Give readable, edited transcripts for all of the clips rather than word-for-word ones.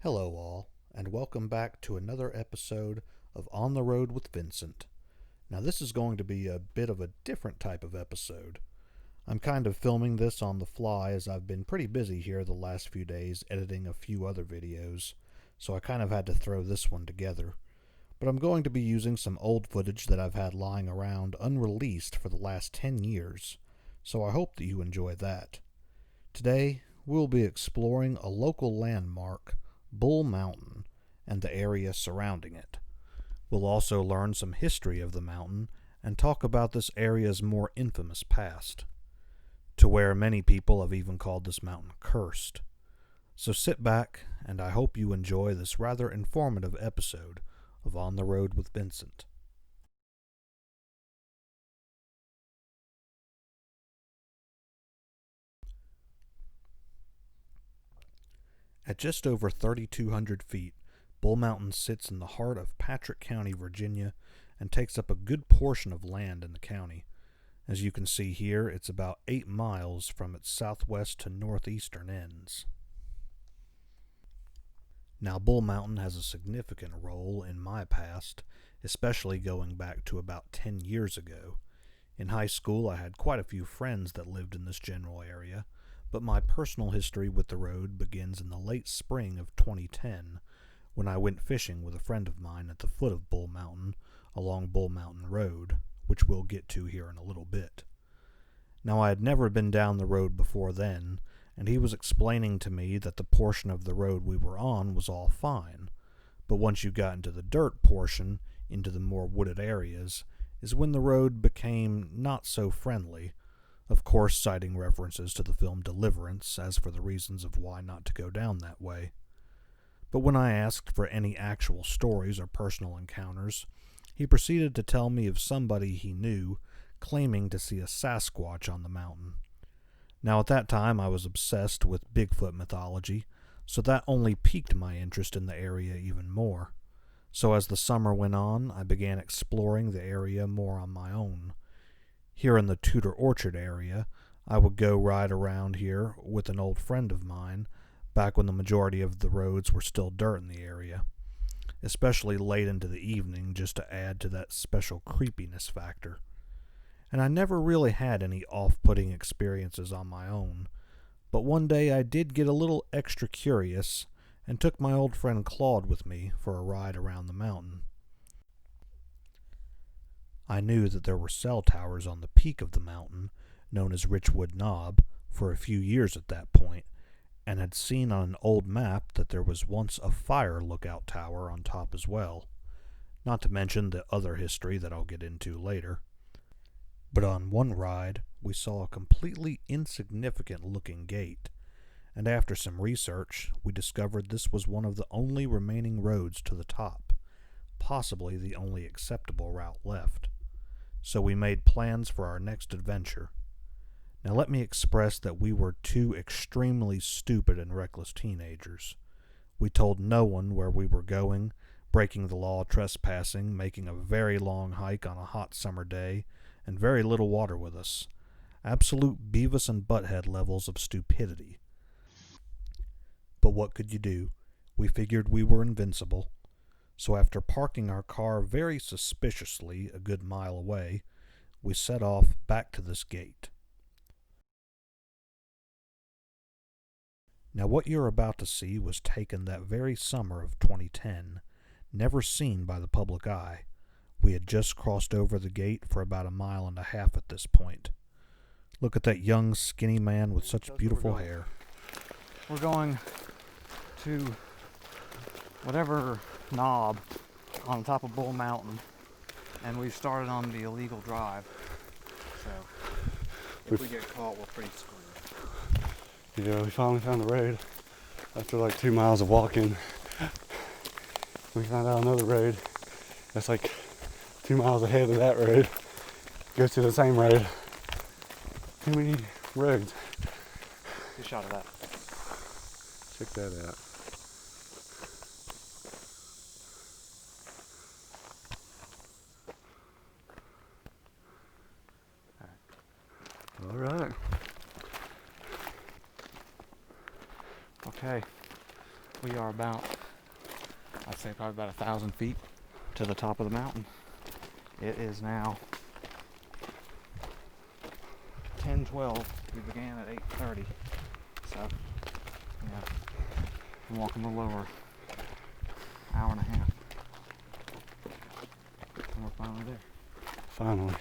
Hello, all, and welcome back to another episode of On the Road with Vincent. Now, this is going to be a bit of a different type of episode. I'm kind of filming this on the fly as I've been pretty busy here the last few days editing a few other videos, so I kind of had to throw this one together. But I'm going to be using some old footage that I've had lying around unreleased for the last 10 years, so I hope that you enjoy that. Today, we'll be exploring a local landmark, Bull Mountain, and the area surrounding it. We'll also learn some history of the mountain and talk about this area's more infamous past, to where many people have even called this mountain cursed. So sit back, and I hope you enjoy this rather informative episode of On the Road with Vincent. At just over 3,200 feet, Bull Mountain sits in the heart of Patrick County, Virginia, and takes up a good portion of land in the county. As you can see here, it's about 8 miles from its southwest to northeastern ends. Now, Bull Mountain has a significant role in my past, especially going back to about 10 years ago. In high school, I had quite a few friends that lived in this general area, but my personal history with the road begins in the late spring of 2010, when I went fishing with a friend of mine at the foot of Bull Mountain along Bull Mountain Road, which we'll get to here in a little bit. Now, I had never been down the road before then, and he was explaining to me that the portion of the road we were on was all fine, but once you got into the dirt portion, into the more wooded areas, is when the road became not so friendly, of course citing references to the film Deliverance as for the reasons of why not to go down that way. But when I asked for any actual stories or personal encounters, he proceeded to tell me of somebody he knew claiming to see a Sasquatch on the mountain. Now, at that time, I was obsessed with Bigfoot mythology, so that only piqued my interest in the area even more. So as the summer went on, I began exploring the area more on my own. Here in the Tudor Orchard area, I would go ride around here with an old friend of mine, back when the majority of the roads were still dirt in the area, especially late into the evening just to add to that special creepiness factor. And I never really had any off-putting experiences on my own, but one day I did get a little extra curious and took my old friend Claude with me for a ride around the mountain. I knew that there were cell towers on the peak of the mountain, known as Richwood Knob, for a few years at that point, and had seen on an old map that there was once a fire lookout tower on top as well, not to mention the other history that I'll get into later. But on one ride, we saw a completely insignificant-looking gate, and after some research, we discovered this was one of the only remaining roads to the top, possibly the only acceptable route left. So we made plans for our next adventure. Now let me express that we were two extremely stupid and reckless teenagers. We told no one where we were going, breaking the law trespassing, making a very long hike on a hot summer day, and very little water with us. Absolute Beavis and Butthead levels of stupidity. But what could you do? We figured we were invincible. So after parking our car very suspiciously a good mile away, we set off back to this gate. Now what you're about to see was taken that very summer of 2010, never seen by the public eye. We had just crossed over the gate for about 1.5 miles at this point. Look at that young, skinny man with such beautiful hair. We're going to whatever knob on top of Bull Mountain, and we've started on the illegal drive. So if we get caught, we're pretty screwed. Yeah, we finally found the road after like 2 miles of walking. We found out another road that's like 2 miles ahead of that road. Goes to the same road. Too many roads. Good shot of that. Check that out. All right. Okay. We are about, I'd say probably about 1,000 feet to the top of the mountain. It is now 10:12. We began at 8:30. So, yeah, I'm walking a little over hour and a half. And we're finally there. Finally.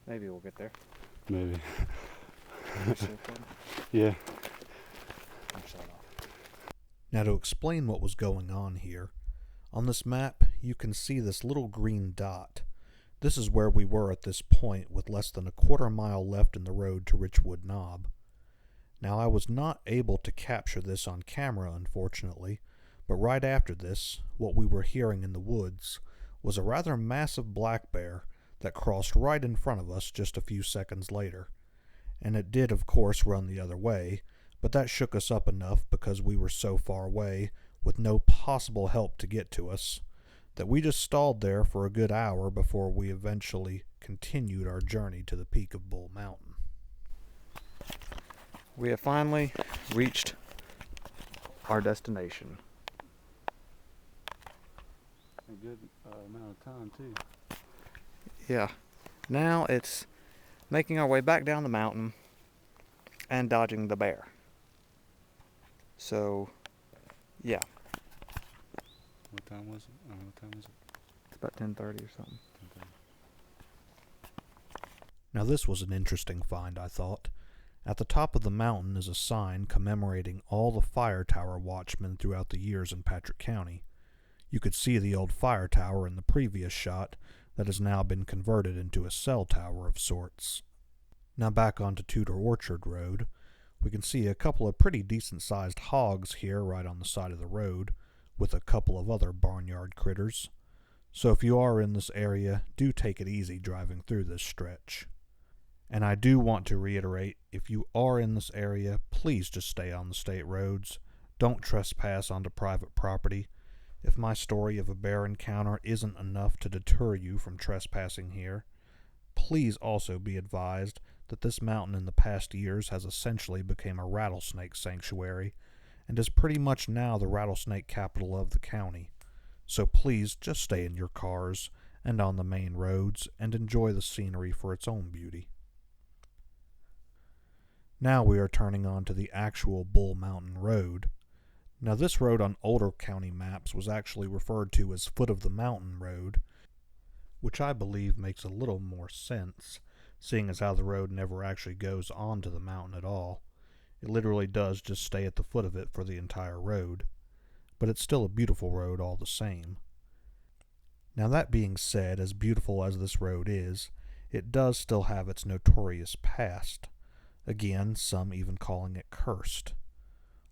Maybe we'll get there. Maybe. You see it coming? Yeah. I'm shut off. Now, to explain what was going on here, on this map you can see this little green dot. This is where we were at this point, with less than a quarter mile left in the road to Richwood Knob. Now, I was not able to capture this on camera, unfortunately, but right after this, what we were hearing in the woods was a rather massive black bear that crossed right in front of us just a few seconds later. And it did, of course, run the other way, but that shook us up enough because we were so far away, with no possible help to get to us, that we just stalled there for a good hour before we eventually continued our journey to the peak of Bull Mountain. We have finally reached our destination. A good amount of time too. Yeah. Now it's making our way back down the mountain and dodging the bear. So, yeah. What time was it? What time was it? It's about 10:30 or something. Now, this was an interesting find, I thought. At the top of the mountain is a sign commemorating all the fire tower watchmen throughout the years in Patrick County. You could see the old fire tower in the previous shot that has now been converted into a cell tower of sorts. Now back onto Tudor Orchard Road, we can see a couple of pretty decent-sized hogs here right on the side of the road, with a couple of other barnyard critters. So if you are in this area, do take it easy driving through this stretch. And I do want to reiterate, if you are in this area, please just stay on the state roads. Don't trespass onto private property. If my story of a bear encounter isn't enough to deter you from trespassing here, please also be advised that this mountain in the past years has essentially become a rattlesnake sanctuary and is pretty much now the rattlesnake capital of the county. So please just stay in your cars and on the main roads and enjoy the scenery for its own beauty. Now we are turning on to the actual Bull Mountain Road. Now this road on older county maps was actually referred to as Foot of the Mountain Road, which I believe makes a little more sense, seeing as how the road never actually goes onto the mountain at all. It literally does just stay at the foot of it for the entire road, but it's still a beautiful road all the same. Now that being said, as beautiful as this road is, it does still have its notorious past. Again, some even calling it cursed.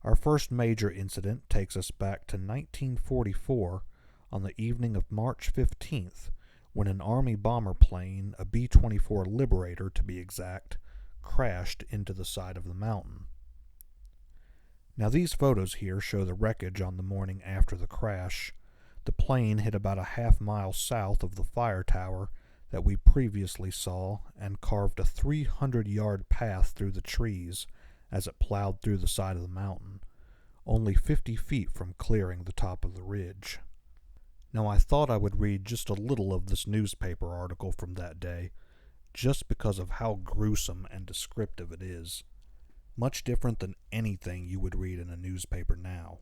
Our first major incident takes us back to 1944 on the evening of March 15th, when an Army bomber plane, a B-24 Liberator to be exact, crashed into the side of the mountain. Now these photos here show the wreckage on the morning after the crash. The plane hit about a half-mile south of the fire tower that we previously saw and carved a 300-yard path through the trees as it plowed through the side of the mountain, only 50 feet from clearing the top of the ridge. Now I thought I would read just a little of this newspaper article from that day, just because of how gruesome and descriptive it is. Much different than anything you would read in a newspaper now.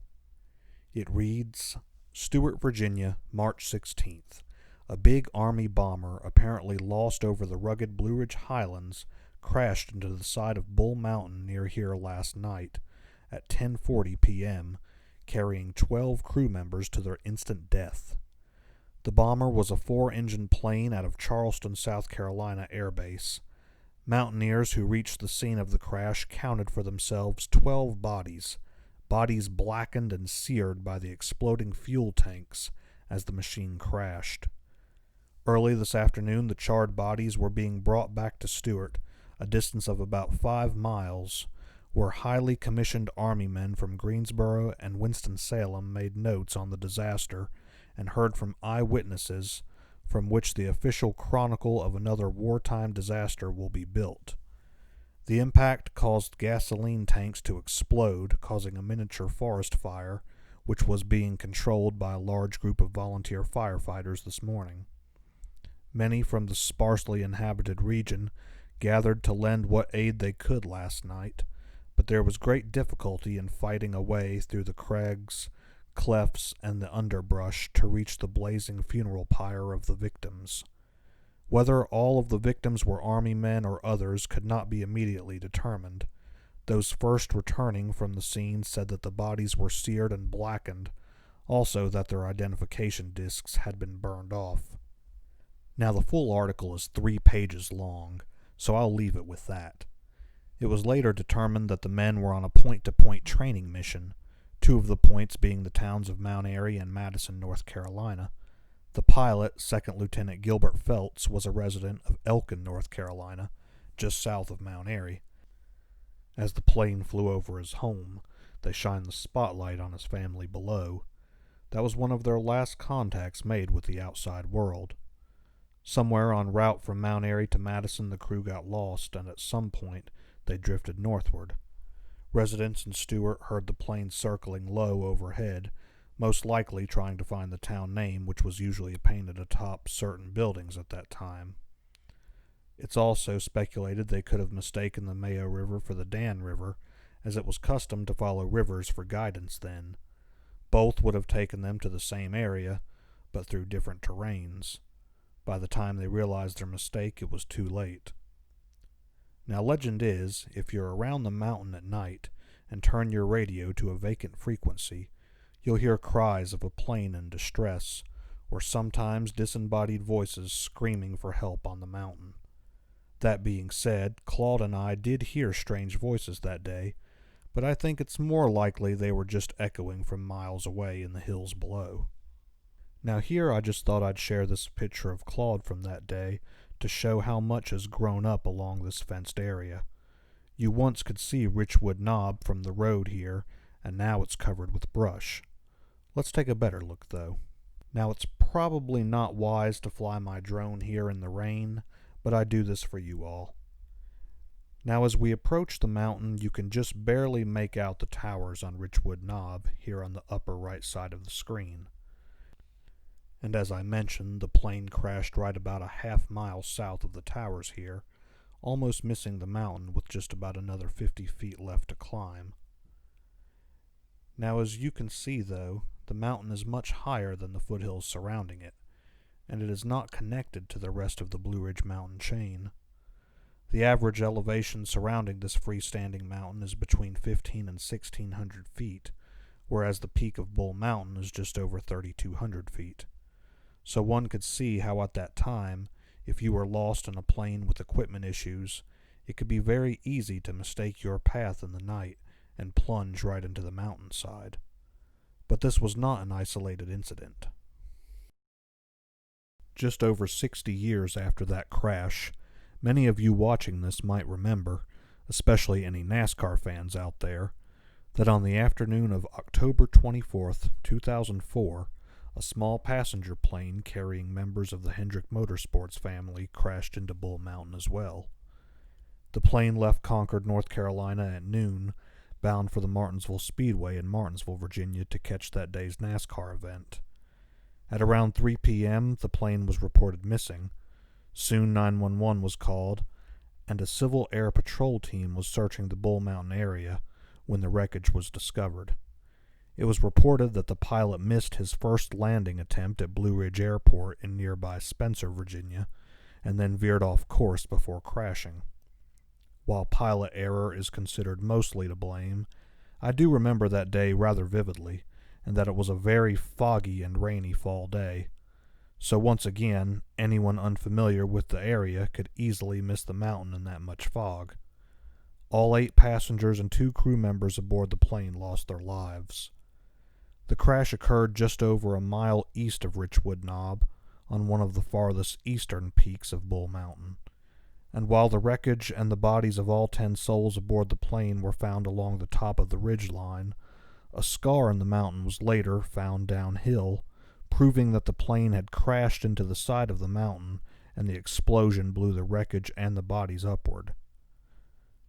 It reads, Stewart, Virginia, March 16th. A big Army bomber, apparently lost over the rugged Blue Ridge Highlands, crashed into the side of Bull Mountain near here last night at 10:40 p.m., carrying 12 crew members to their instant death. The bomber was a 4-engine plane out of Charleston, South Carolina Air Base. Mountaineers who reached the scene of the crash counted for themselves 12 bodies blackened and seared by the exploding fuel tanks as the machine crashed. Early this afternoon, the charred bodies were being brought back to Stewart, a distance of about 5 miles, where highly commissioned Army men from Greensboro and Winston-Salem made notes on the disaster and heard from eyewitnesses from which the official chronicle of another wartime disaster will be built. The impact caused gasoline tanks to explode, causing a miniature forest fire, which was being controlled by a large group of volunteer firefighters this morning. Many from the sparsely inhabited region gathered to lend what aid they could last night, but there was great difficulty in fighting a way through the crags, clefts, and the underbrush to reach the blazing funeral pyre of the victims. Whether all of the victims were army men or others could not be immediately determined. Those first returning from the scene said that the bodies were seared and blackened, also that their identification discs had been burned off. Now the full article is 3 pages long, so I'll leave it with that. It was later determined that the men were on a point-to-point training mission, 2 of the points being the towns of Mount Airy and Madison, North Carolina. The pilot, Second Lieutenant Gilbert Phelps, was a resident of Elkin, North Carolina, just south of Mount Airy. As the plane flew over his home, they shined the spotlight on his family below. That was one of their last contacts made with the outside world. Somewhere en route from Mount Airy to Madison, the crew got lost, and at some point they drifted northward. Residents in Stewart heard the plane circling low overhead, most likely trying to find the town name, which was usually painted atop certain buildings at that time. It's also speculated they could have mistaken the Mayo River for the Dan River, as it was custom to follow rivers for guidance then. Both would have taken them to the same area, but through different terrains. By the time they realized their mistake, it was too late. Now, legend is, if you're around the mountain at night and turn your radio to a vacant frequency, you'll hear cries of a plane in distress, or sometimes disembodied voices screaming for help on the mountain. That being said, Claude and I did hear strange voices that day, but I think it's more likely they were just echoing from miles away in the hills below. Now here I just thought I'd share this picture of Claude from that day to show how much has grown up along this fenced area. You once could see Richwood Knob from the road here, and now it's covered with brush. Let's take a better look, though. Now, it's probably not wise to fly my drone here in the rain, but I do this for you all. Now, as we approach the mountain, you can just barely make out the towers on Richwood Knob here on the upper right side of the screen. And as I mentioned, the plane crashed right about a half-mile south of the towers here, almost missing the mountain with just about another 50 feet left to climb. Now, as you can see, though, the mountain is much higher than the foothills surrounding it, and it is not connected to the rest of the Blue Ridge Mountain chain. The average elevation surrounding this freestanding mountain is between 1,500 and 1,600 feet, whereas the peak of Bull Mountain is just over 3,200 feet. So one could see how at that time, if you were lost in a plane with equipment issues, it could be very easy to mistake your path in the night and plunge right into the mountainside. But this was not an isolated incident. Just over 60 years after that crash, many of you watching this might remember, especially any NASCAR fans out there, that on the afternoon of October 24th, 2004, a small passenger plane carrying members of the Hendrick Motorsports family crashed into Bull Mountain as well. The plane left Concord, North Carolina at noon, bound for the Martinsville Speedway in Martinsville, Virginia, to catch that day's NASCAR event. At around 3 p.m., the plane was reported missing. Soon 911 was called, and a Civil Air Patrol team was searching the Bull Mountain area when the wreckage was discovered. It was reported that the pilot missed his first landing attempt at Blue Ridge Airport in nearby Spencer, Virginia, and then veered off course before crashing. While pilot error is considered mostly to blame, I do remember that day rather vividly, and that it was a very foggy and rainy fall day. So once again, anyone unfamiliar with the area could easily miss the mountain in that much fog. All 8 passengers and 2 crew members aboard the plane lost their lives. The crash occurred just over a mile east of Richwood Knob, on one of the farthest eastern peaks of Bull Mountain. And while the wreckage and the bodies of all 10 souls aboard the plane were found along the top of the ridge line, a scar in the mountain was later found downhill, proving that the plane had crashed into the side of the mountain and the explosion blew the wreckage and the bodies upward.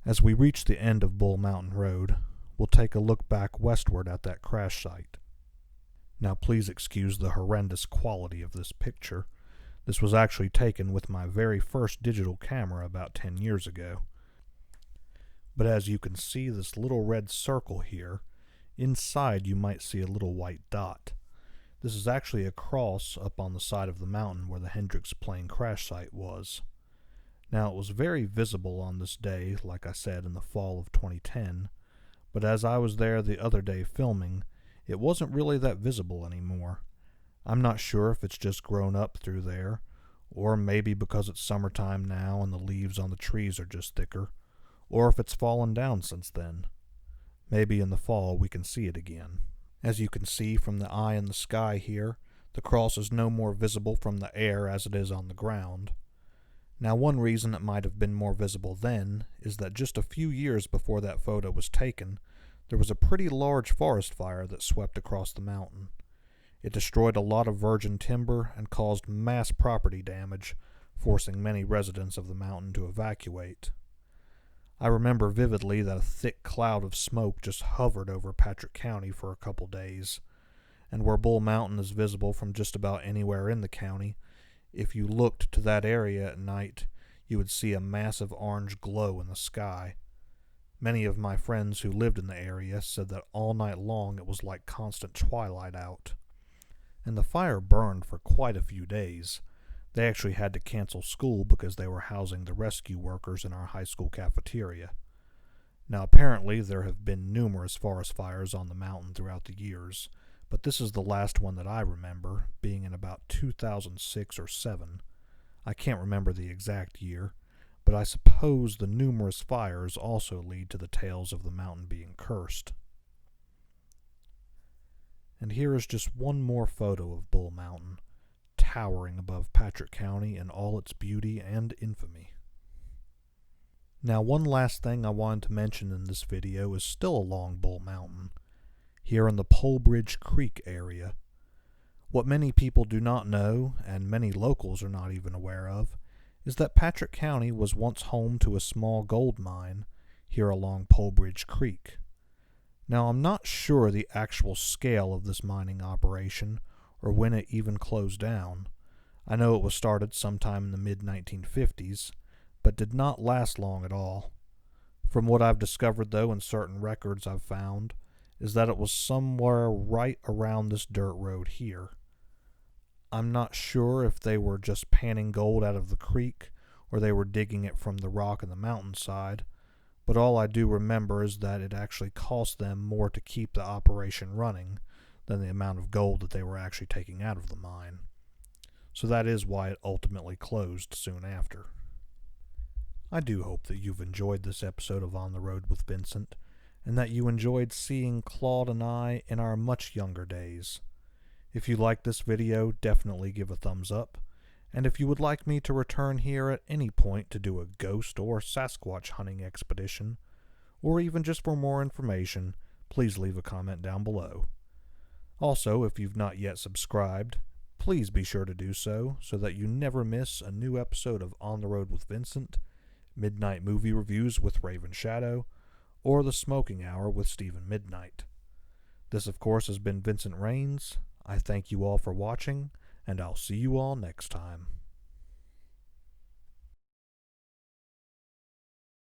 As we reach the end of Bull Mountain Road, we'll take a look back westward at that crash site. Now please excuse the horrendous quality of this picture. This was actually taken with my very first digital camera about 10 years ago. But as you can see this little red circle here, inside you might see a little white dot. This is actually a cross up on the side of the mountain where the Hendricks plane crash site was. Now it was very visible on this day, like I said, in the fall of 2010, but as I was there the other day filming, it wasn't really that visible anymore. I'm not sure if it's just grown up through there, or maybe because it's summertime now and the leaves on the trees are just thicker, or if it's fallen down since then. Maybe in the fall we can see it again. As you can see from the eye in the sky here, the cross is no more visible from the air as it is on the ground. Now one reason it might have been more visible then is that just a few years before that photo was taken, there was a pretty large forest fire that swept across the mountain. It destroyed a lot of virgin timber and caused mass property damage, forcing many residents of the mountain to evacuate. I remember vividly that a thick cloud of smoke just hovered over Patrick County for a couple days, and where Bull Mountain is visible from just about anywhere in the county, if you looked to that area at night, you would see a massive orange glow in the sky. Many of my friends who lived in the area said that all night long it was like constant twilight out. And the fire burned for quite a few days. They actually had to cancel school because they were housing the rescue workers in our high school cafeteria. Now apparently there have been numerous forest fires on the mountain throughout the years, but this is the last one that I remember, being in about 2006 or 7. I can't remember the exact year, but I suppose the numerous fires also lead to the tales of the mountain being cursed. And here is just one more photo of Bull Mountain, towering above Patrick County in all its beauty and infamy. Now one last thing I wanted to mention in this video is still along Bull Mountain, here in the Polebridge Creek area. What many people do not know, and many locals are not even aware of, is that Patrick County was once home to a small gold mine here along Polebridge Creek. Now I'm not sure the actual scale of this mining operation, or when it even closed down. I know it was started sometime in the mid-1950s, but did not last long at all. From what I've discovered though in certain records I've found, is that it was somewhere right around this dirt road here. I'm not sure if they were just panning gold out of the creek, or they were digging it from the rock in the mountainside, but all I do remember is that it actually cost them more to keep the operation running than the amount of gold that they were actually taking out of the mine. So that is why it ultimately closed soon after. I do hope that you've enjoyed this episode of On the Road with Vincent, and that you enjoyed seeing Claude and I in our much younger days. If you liked this video, definitely give a thumbs up, and if you would like me to return here at any point to do a ghost or Sasquatch hunting expedition, or even just for more information, please leave a comment down below. Also, if you've not yet subscribed, please be sure to do so that you never miss a new episode of On the Road with Vincent, Midnight Movie Reviews with Raven Shadow, or The Smoking Hour with Stephen Midnight. This, of course, has been Vincent Rains. I thank you all for watching, and I'll see you all next time.